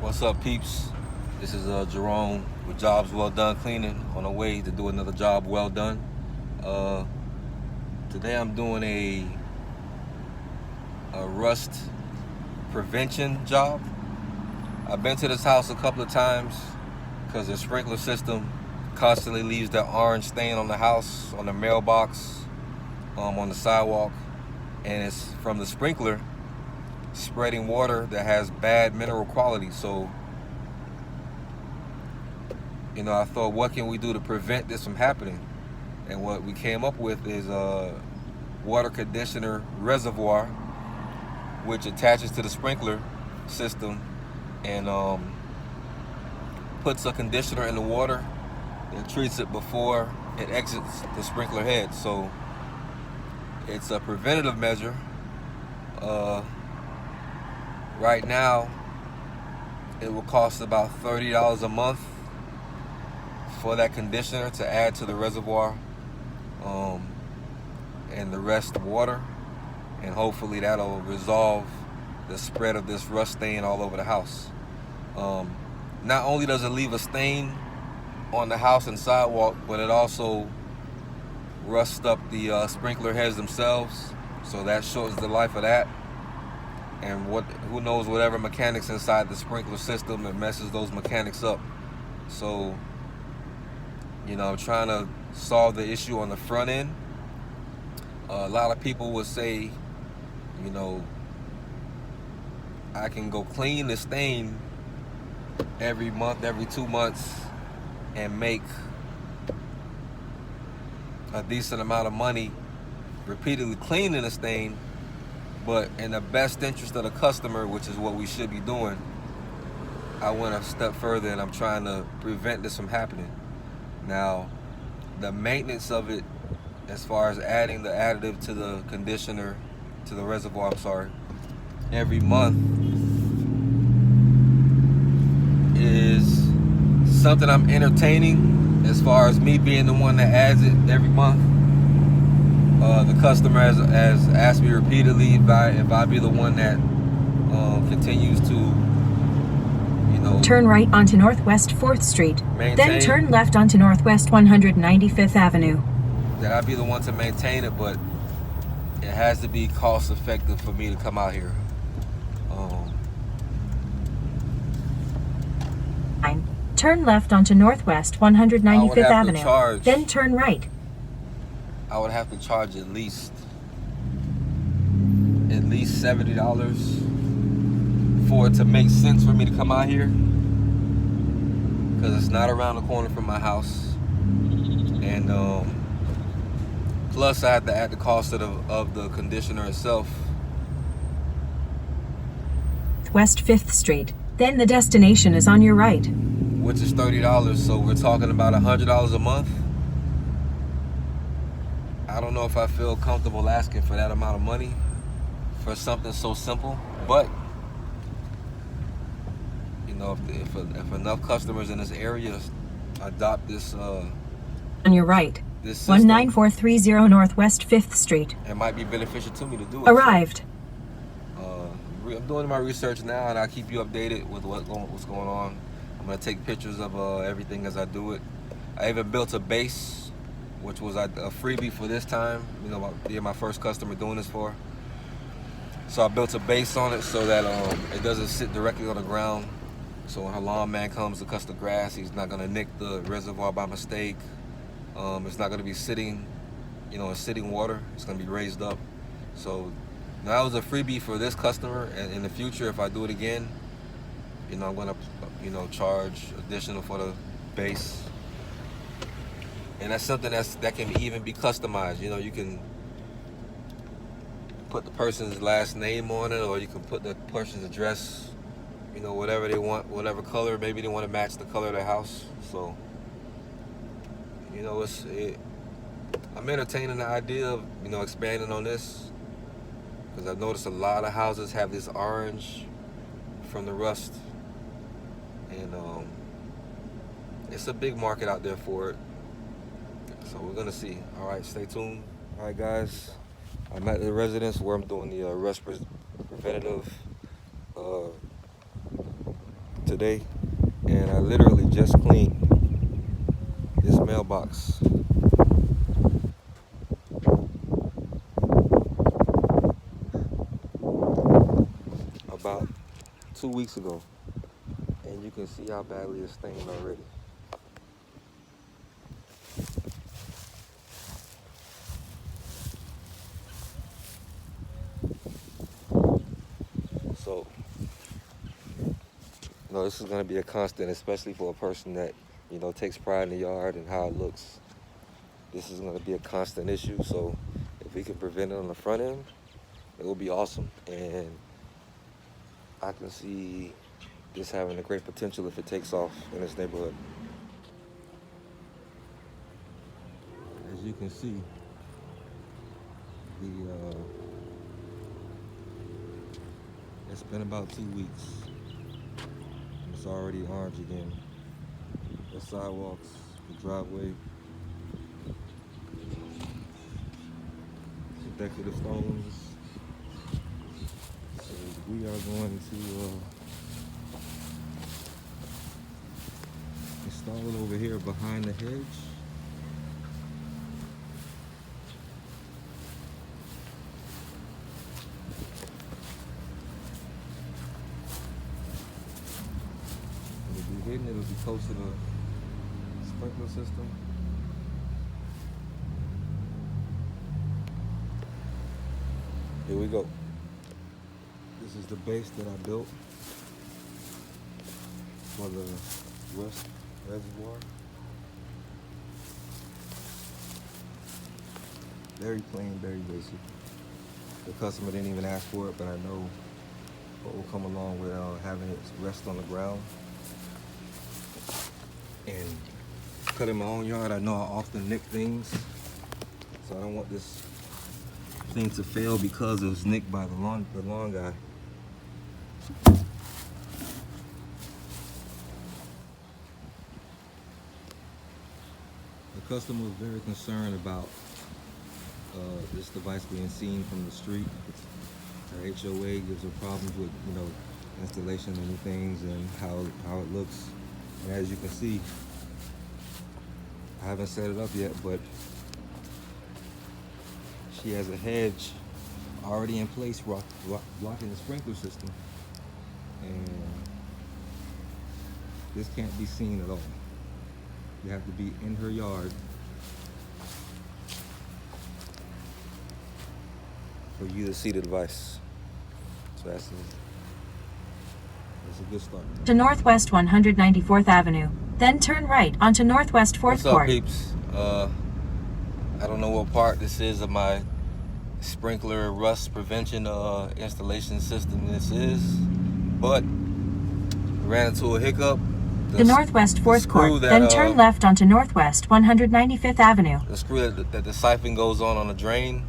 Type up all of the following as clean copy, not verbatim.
What's up, peeps? This is Jerome with Jobs Well Done Cleaning, on the way to do another job well done. Today I'm doing a rust prevention job. I've been to this house a couple of times because the sprinkler system constantly leaves that orange stain on the house, on the mailbox, on the sidewalk, and it's from the sprinkler spreading water that has bad mineral quality. So, I thought, what can we do to prevent this from happening? And what we came up with is a water conditioner reservoir, which attaches to the sprinkler system and puts a conditioner in the water and treats it before it exits the sprinkler head. So it's a preventative measure. Right now, it will cost about $30 a month for that conditioner to add to the reservoir, and the rest water, and hopefully that'll resolve the spread of this rust stain all over the house. Not only does it leave a stain on the house and sidewalk, but it also rusts up the sprinkler heads themselves, so that shortens the life of that. And who knows, whatever mechanics inside the sprinkler system, it messes those mechanics up. So, I'm trying to solve the issue on the front end. A lot of people would say, I can go clean the stain every month, every 2 months, and make a decent amount of money repeatedly cleaning the stain. But in the best interest of the customer, which is what we should be doing, I went a step further and I'm trying to prevent this from happening. Now, the maintenance of it, as far as adding the additive to the conditioner, to the reservoir, every month, is something I'm entertaining, as far as me being the one that adds it every month. The customer has asked me repeatedly if I be the one that continues to, turn right onto Northwest 4th Street, then turn left onto Northwest 195th Avenue. That I be the one to maintain it, but it has to be cost effective for me to come out here. Turn left onto Northwest 195th Avenue, then turn right. I would have to charge at least $70 for it to make sense for me to come out here, because it's not around the corner from my house, and plus I have to add the cost of the conditioner itself. West 5th Street, then the destination is on your right, which is $30. So we're talking about $100 a month. I don't know if I feel comfortable asking for that amount of money for something so simple, but if enough customers in this area adopt this on your right, this system, 19430 Northwest 5th Street, it might be beneficial to me to do it. Arrived. So, I'm doing my research now, and I'll keep you updated with what's going on. I'm gonna take pictures of everything as I do it. I even built a base, which was a freebie for this time. Being my first customer doing this for. So I built a base on it so that it doesn't sit directly on the ground. So when her lawn man comes to cut the grass, he's not gonna nick the reservoir by mistake. It's not gonna be sitting, in sitting water. It's gonna be raised up. So that was a freebie for this customer, and in the future, if I do it again, I'm gonna, charge additional for the base. And that's something that can even be customized. You can put the person's last name on it, or you can put the person's address, whatever they want, whatever color. Maybe they want to match the color of their house. So, I'm entertaining the idea of, expanding on this, because I've noticed a lot of houses have this orange from the rust. And it's a big market out there for it. So we're gonna see. All right, stay tuned. All right, guys, I'm at the residence where I'm doing the rust preventative to today, and I literally just cleaned this mailbox. About 2 weeks ago, and you can see how badly it's stained already. So, this is going to be a constant, especially for a person that, takes pride in the yard and how it looks. This is going to be a constant issue. So if we can prevent it on the front end, it will be awesome. And I can see this having a great potential if it takes off in this neighborhood. As you can see, it's been about 2 weeks. It's already orange again. The sidewalks, the driveway, the decorative stones. So we are going to install it over here behind the hedge. It'll be close to the sprinkler system. Here we go. This is the base that I built for the reservoir. Very plain, very basic. The customer didn't even ask for it, but I know what will come along with having it rest on the ground. And cutting my own yard, I know I often nick things, so I don't want this thing to fail because it was nicked by the lawn guy. The customer was very concerned about this device being seen from the street. Our HOA gives her problems with, installation of new things and how it looks. And as you can see, I haven't set it up yet, but she has a hedge already in place blocking the sprinkler system. And this can't be seen at all. You have to be in her yard for you to see the device. So that's a good start. To Northwest 194th Avenue, then turn right onto Northwest 4th Court. What's up, peeps? I don't know what part this is of my sprinkler rust prevention installation system this is, but ran into a hiccup. The Northwest 4th Court, then turn left onto Northwest 195th Avenue. The screw that the siphon goes on the drain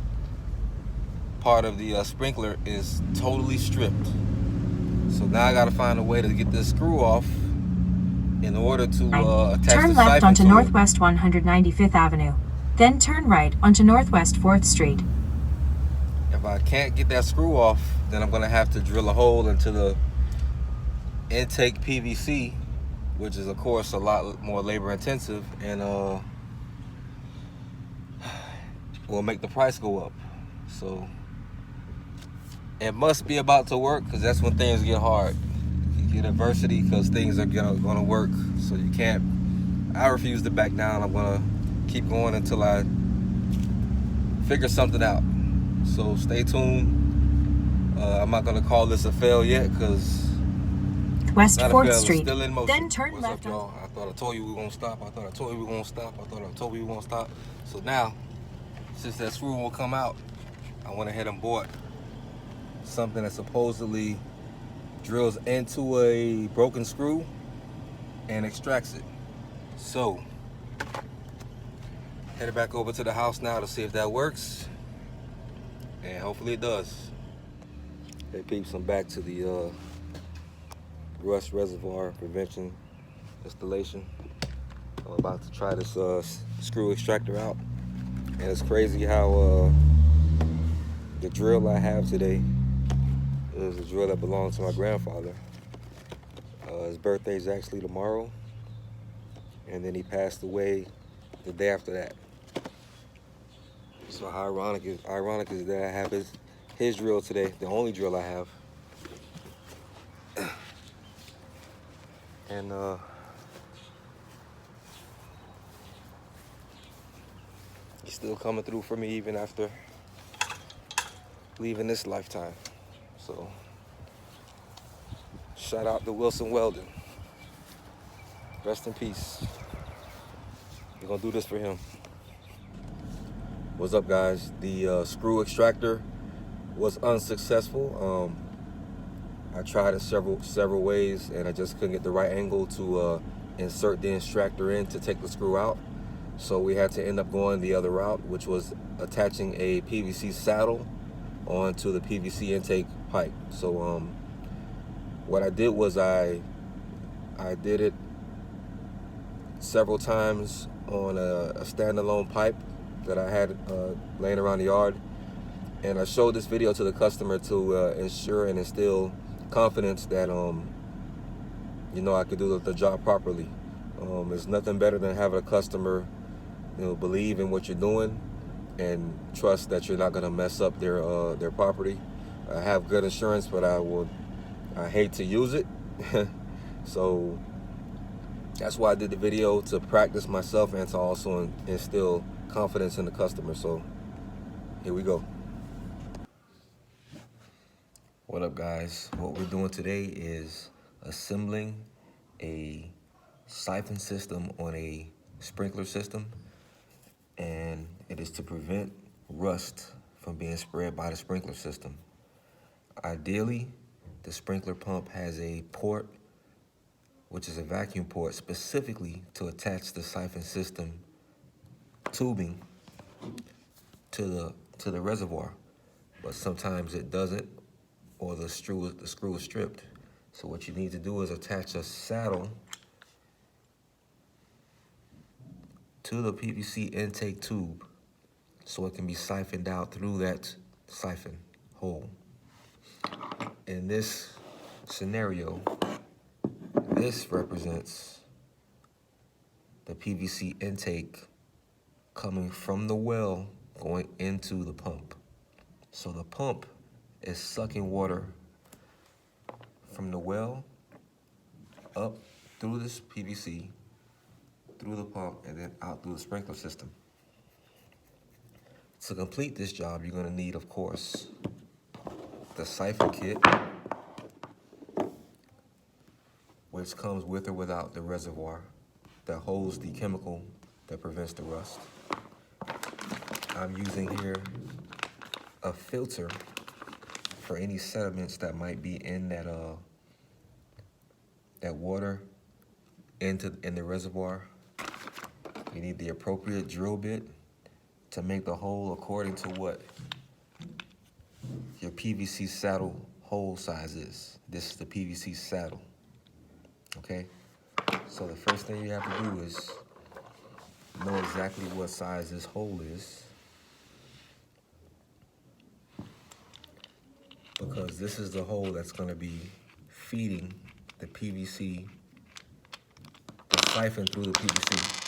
part of the sprinkler is totally stripped. So now I gotta find a way to get this screw off in order to attach turn the left siphon onto to Northwest 195th Avenue, then turn right onto Northwest 4th Street. If I can't get that screw off, then I'm gonna have to drill a hole into the intake PVC, which is of course a lot more labor intensive, and will make the price go up. So it must be about to work, because that's when things get hard. You get adversity because things are gonna work. So you can't. I refuse to back down. I'm gonna keep going until I figure something out. So stay tuned. I'm not gonna call this a fail yet, because West 4th Street. Still in motion. Then turn What's left. Up, y'all? I thought I told you we were gonna stop. I thought I told you we were gonna stop. I thought I told you we were gonna stop. So now, since that screw will come out, I went ahead and bought something that supposedly drills into a broken screw and extracts it. So, headed back over to the house now to see if that works, and hopefully it does. Hey peeps, I'm back to the rust reservoir prevention installation. I'm about to try this screw extractor out, and it's crazy how the drill I have today is a drill that belonged to my grandfather. His birthday is actually tomorrow, and then he passed away the day after that. So how ironic is that I have his drill today, the only drill I have. And he's still coming through for me even after leaving this lifetime. So shout out to Wilson Wel-Done. Rest in peace. We're gonna do this for him. What's up, guys? The screw extractor was unsuccessful. I tried it several ways, and I just couldn't get the right angle to insert the extractor in to take the screw out. So we had to end up going the other route, which was attaching a PVC saddle onto the PVC intake pipe. So what I did was I did it several times on a standalone pipe that I had laying around the yard, and I showed this video to the customer to ensure and instill confidence that I could do the job properly. There's nothing better than having a customer believe in what you're doing and trust that you're not going to mess up their property. I have good insurance, but I hate to use it. So that's why I did the video, to practice myself and to also instill confidence in the customer. So here we go. What up, guys? What we're doing today is assembling a siphon system on a sprinkler system, and it is to prevent rust from being spread by the sprinkler system. Ideally, the sprinkler pump has a port, which is a vacuum port, specifically to attach the siphon system tubing to the reservoir, but sometimes it doesn't, or the screw is stripped. So what you need to do is attach a saddle to the PVC intake tube so it can be siphoned out through that siphon hole. In this scenario, this represents the PVC intake coming from the well going into the pump. So the pump is sucking water from the well up through this PVC, through the pump, and then out through the sprinkler system. To complete this job, you're gonna need, of course, the siphon kit, which comes with or without the reservoir that holds the chemical that prevents the rust. I'm using here a filter for any sediments that might be in that water in the reservoir. You need the appropriate drill bit to make the hole according to what your PVC saddle hole size is. This is the PVC saddle, okay? So the first thing you have to do is know exactly what size this hole is, because this is the hole that's going to be feeding the PVC, the siphon through the PVC.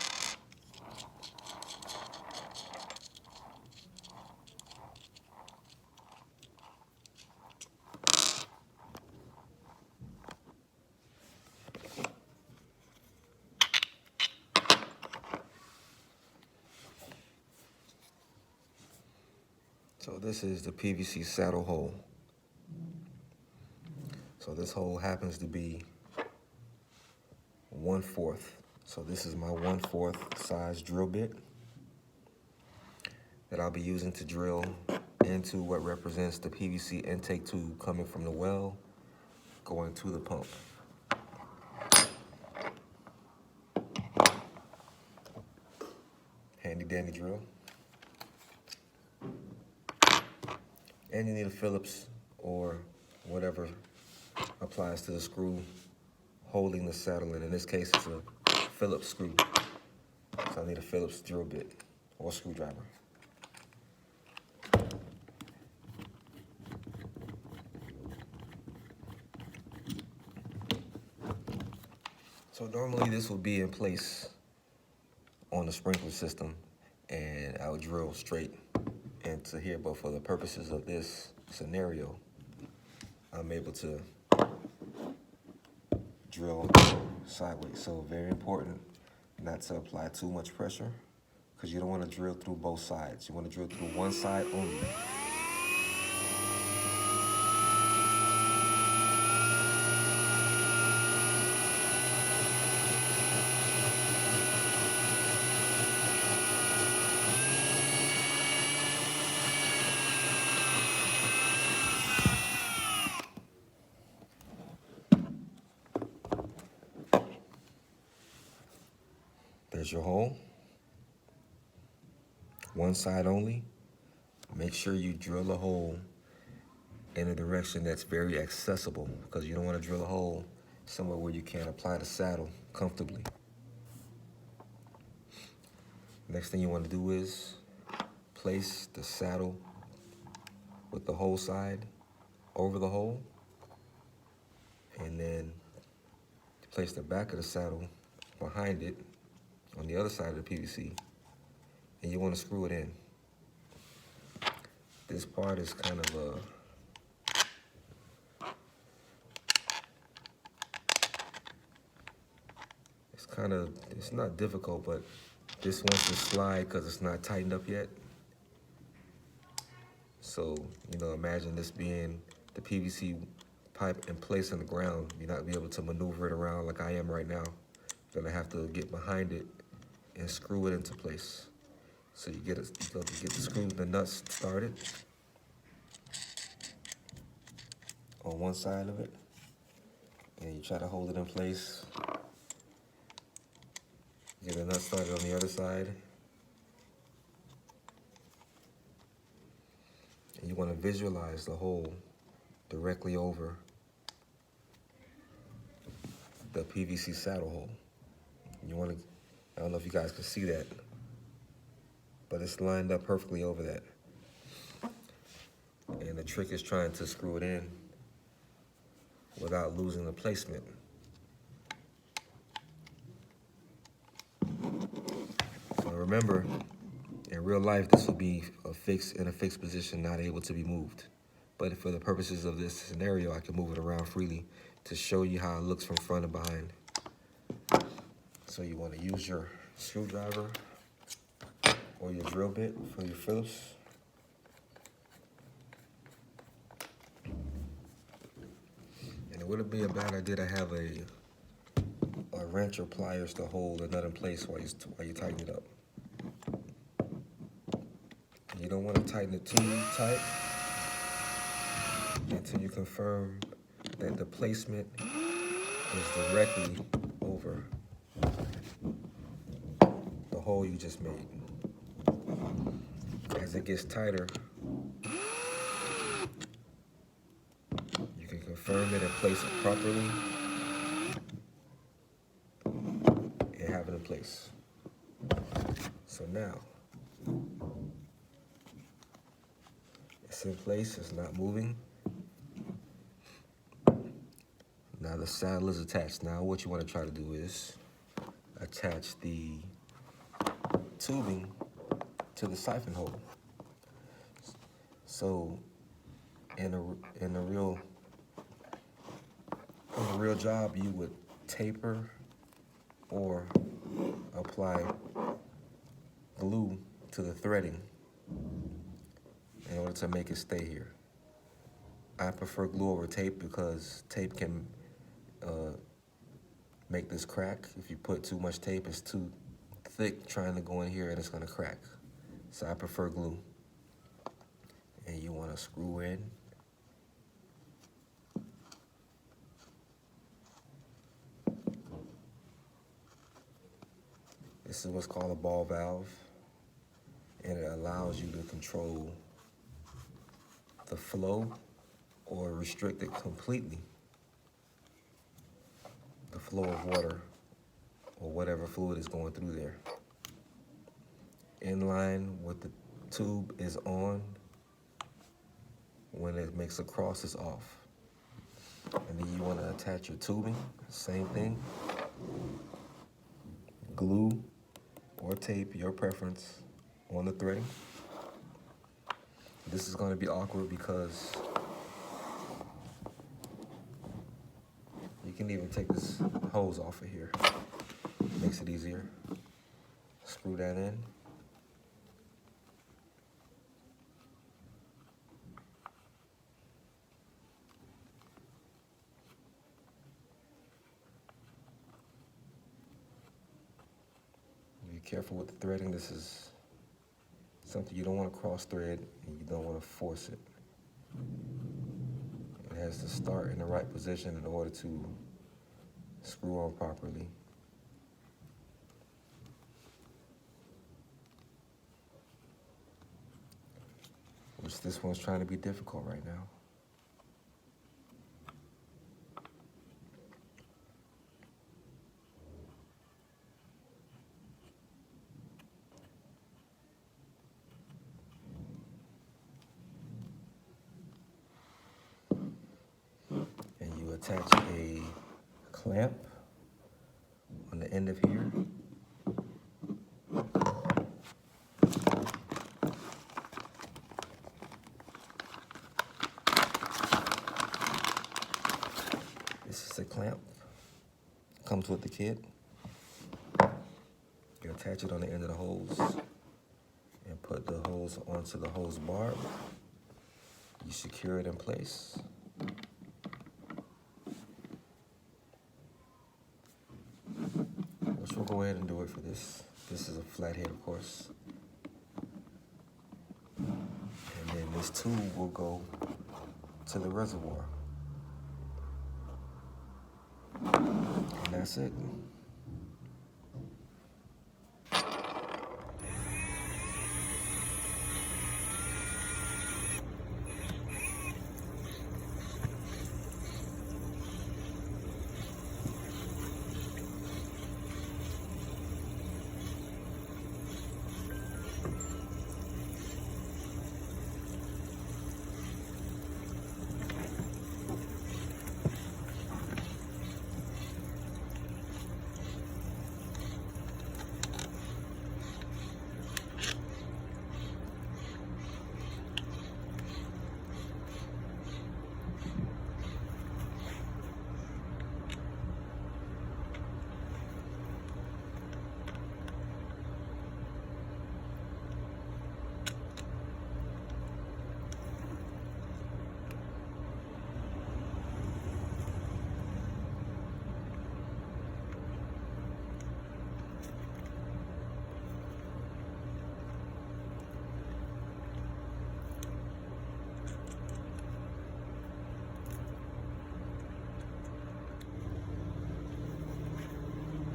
So this is the PVC saddle hole. So this hole happens to be 1/4. So this is my 1/4 size drill bit that I'll be using to drill into what represents the PVC intake tube coming from the well going to the pump. Handy dandy drill. And you need a Phillips or whatever applies to the screw holding the saddle in. In this case, it's a Phillips screw. So I need a Phillips drill bit or screwdriver. So normally this would be in place on the sprinkler system, and I would drill straight into here, but for the purposes of this scenario, I'm able to drill sideways. So very important not to apply too much pressure, because you don't want to drill through both sides. You want to drill through one side only. There's your hole. One side only. Make sure you drill a hole in a direction that's very accessible, because you don't want to drill a hole somewhere where you can't apply the saddle comfortably. Next thing you want to do is place the saddle with the hole side over the hole, and then place the back of the saddle behind it on the other side of the PVC, and you want to screw it in. This part is kind of it's not difficult, but this wants to slide because it's not tightened up yet. So, you know, imagine this being the PVC pipe in place in the ground. You're not be able to maneuver it around like I am right now. You're gonna have to get behind it and screw it into place. So you get the screws, the nuts started on one side of it, and you try to hold it in place. Get the nut started on the other side. And you want to visualize the hole directly over the PVC saddle hole. You want to, I don't know if you guys can see that, but it's lined up perfectly over that. And the trick is trying to screw it in without losing the placement. So remember, in real life, this will be in a fixed position, not able to be moved. But for the purposes of this scenario, I can move it around freely to show you how it looks from front and behind. So you want to use your screwdriver or your drill bit for your Phillips. And it wouldn't be a bad idea to have a wrench or pliers to hold the nut in place while you tighten it up. You don't want to tighten it too tight until you confirm that the placement is directly over the hole you just made. As it gets tighter, you can confirm it and place it properly and have it in place. So now, it's in place, it's not moving. Now the saddle is attached. Now what you want to try to do is attach the tubing to the siphon hole. So in a real job, you would taper or apply glue to the threading in order to make it stay here. I prefer glue over tape because tape can make this crack. If you put too much tape, it's too thick trying to go in here and it's gonna crack. So I prefer glue. And you wanna screw in. This is what's called a ball valve, and it allows you to control the flow or restrict it completely. The flow of water or whatever fluid is going through there. In line with the tube is on. When it makes a cross, it's off. And then you want to attach your tubing, same thing. glue or tape, your preference, on the threading. This is going to be awkward because you can even take this hose off of here. Makes it easier. Screw that in. Be careful with the threading. This is something you don't want to cross thread and you don't want to force it. It has to start in the right position in order to screw on properly. Which this one's trying to be difficult right now. And you attach a clamp on the end of here. This is a clamp. Comes with the kit. You attach it on the end of the hose and put the hose onto the hose barb. You secure it in place. Which we'll go ahead and do it for this. This is a flathead, of course. And then this tube will go to the reservoir. And that's it.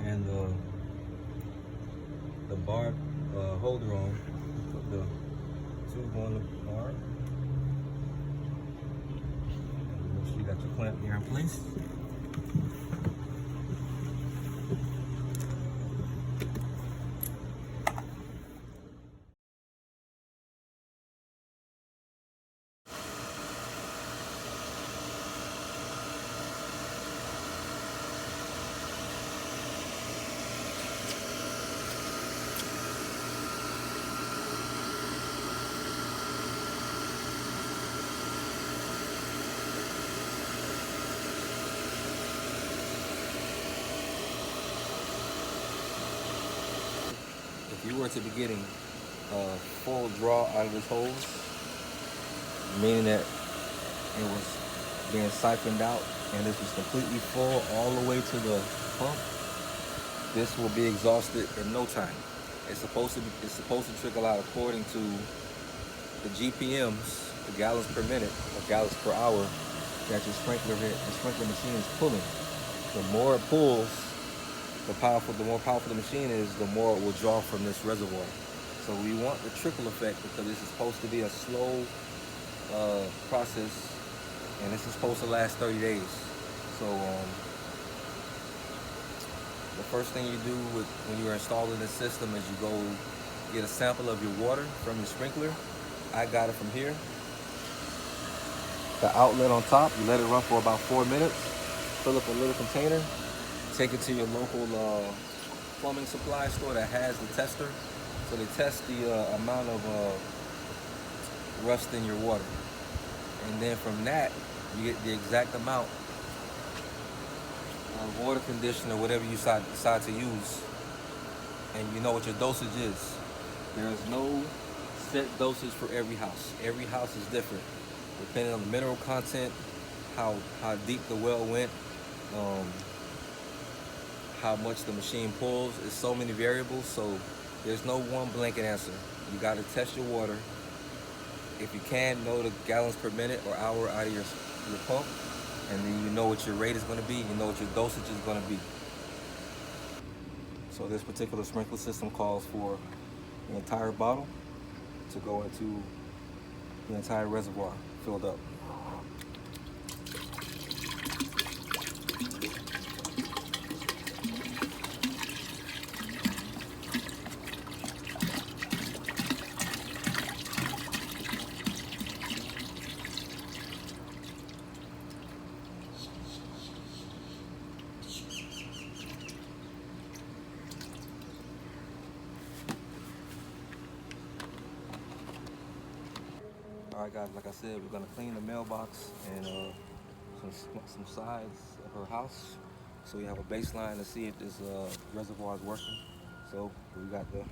And the barb holder on, put the tube on the barb. Make sure you got your clamp here in place. If you were to be getting a full draw out of this hose, meaning that it was being siphoned out and this was completely full all the way to the pump, this will be exhausted in no time. It's supposed to trickle out according to the GPMs, the gallons per minute or gallons per hour that your sprinkler machine is pulling. The more it pulls, the more powerful the machine is, the more it will draw from this reservoir. So we want the trickle effect because this is supposed to be a slow process, and this is supposed to last 30 days. So the first thing you do when you're installing this system is you go get a sample of your water from your sprinkler. I got it from here. The outlet on top, you let it run for about 4 minutes, fill up a little container, take it to your local plumbing supply store that has the tester. So they test the amount of rust in your water. And then from that, you get the exact amount of water conditioner, whatever you decide to use. And you know what your dosage is. There is no set dosage for every house. Every house is different, depending on the mineral content, how deep the well went, how much the machine pulls. It's so many variables, so there's no one blanket answer. You got to test your water. If you can, know the gallons per minute or hour out of your pump, and then you know what your rate is going to be, you know what your dosage is going to be. So this particular sprinkler system calls for the entire bottle to go into the entire reservoir filled up. All right, guys, like I said, we're gonna clean the mailbox and some sides of her house, so we have a baseline to see if this reservoir is working. So we got the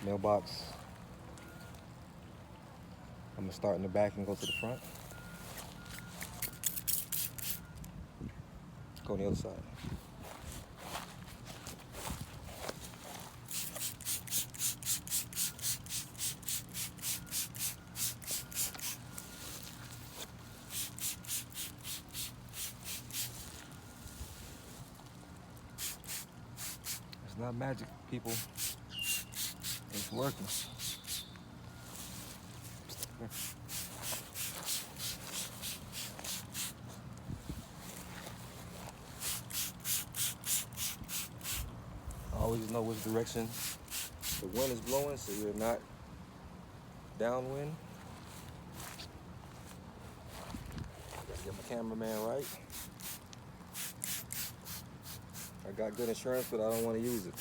mailbox. I'm gonna start in the back and go to the front. Go on the other side. It's not magic, people. It's working. Always know which direction the wind is blowing, so you're not downwind. Gotta get my cameraman right. I got good insurance, but I don't want to use it.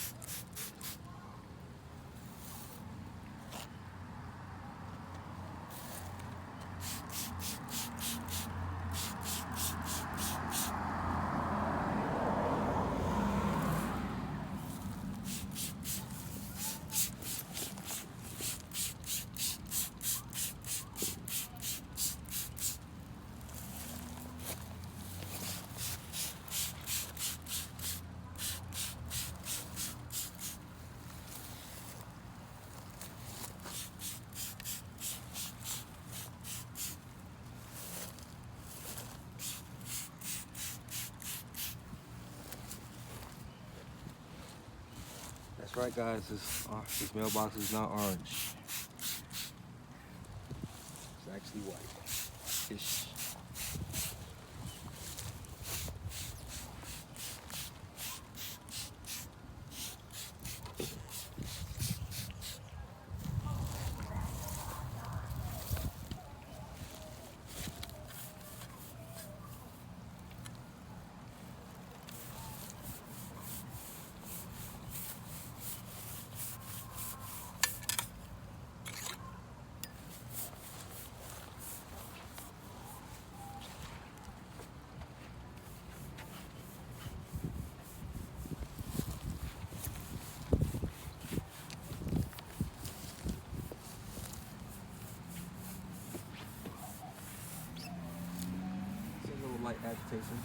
That's right, guys. This mailbox is not orange. It's actually white-ish. Light agitation.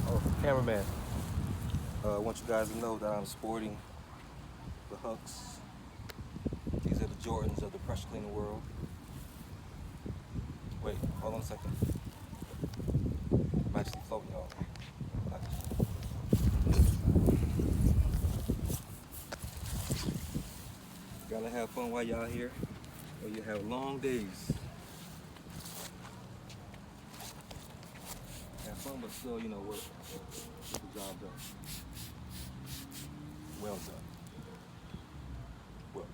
Oh, cameraman. I want you guys to know that I'm sporting the Hucks. These are the Jordans of the pressure cleaning world. Wait, hold on a second. I'm actually floating, y'all. Gotta have fun while y'all here, or you have long days. Have fun, but still, you know, work. Get the job done. Well done. Well.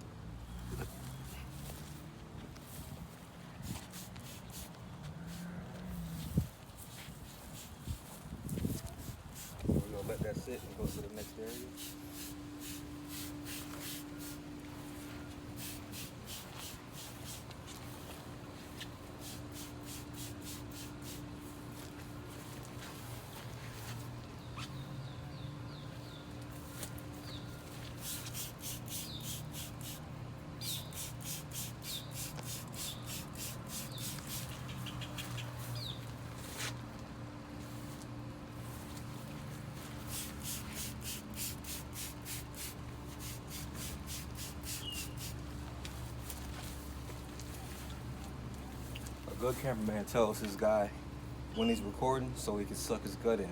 it and go to the next area. A good cameraman tells his guy when he's recording so he can suck his gut in.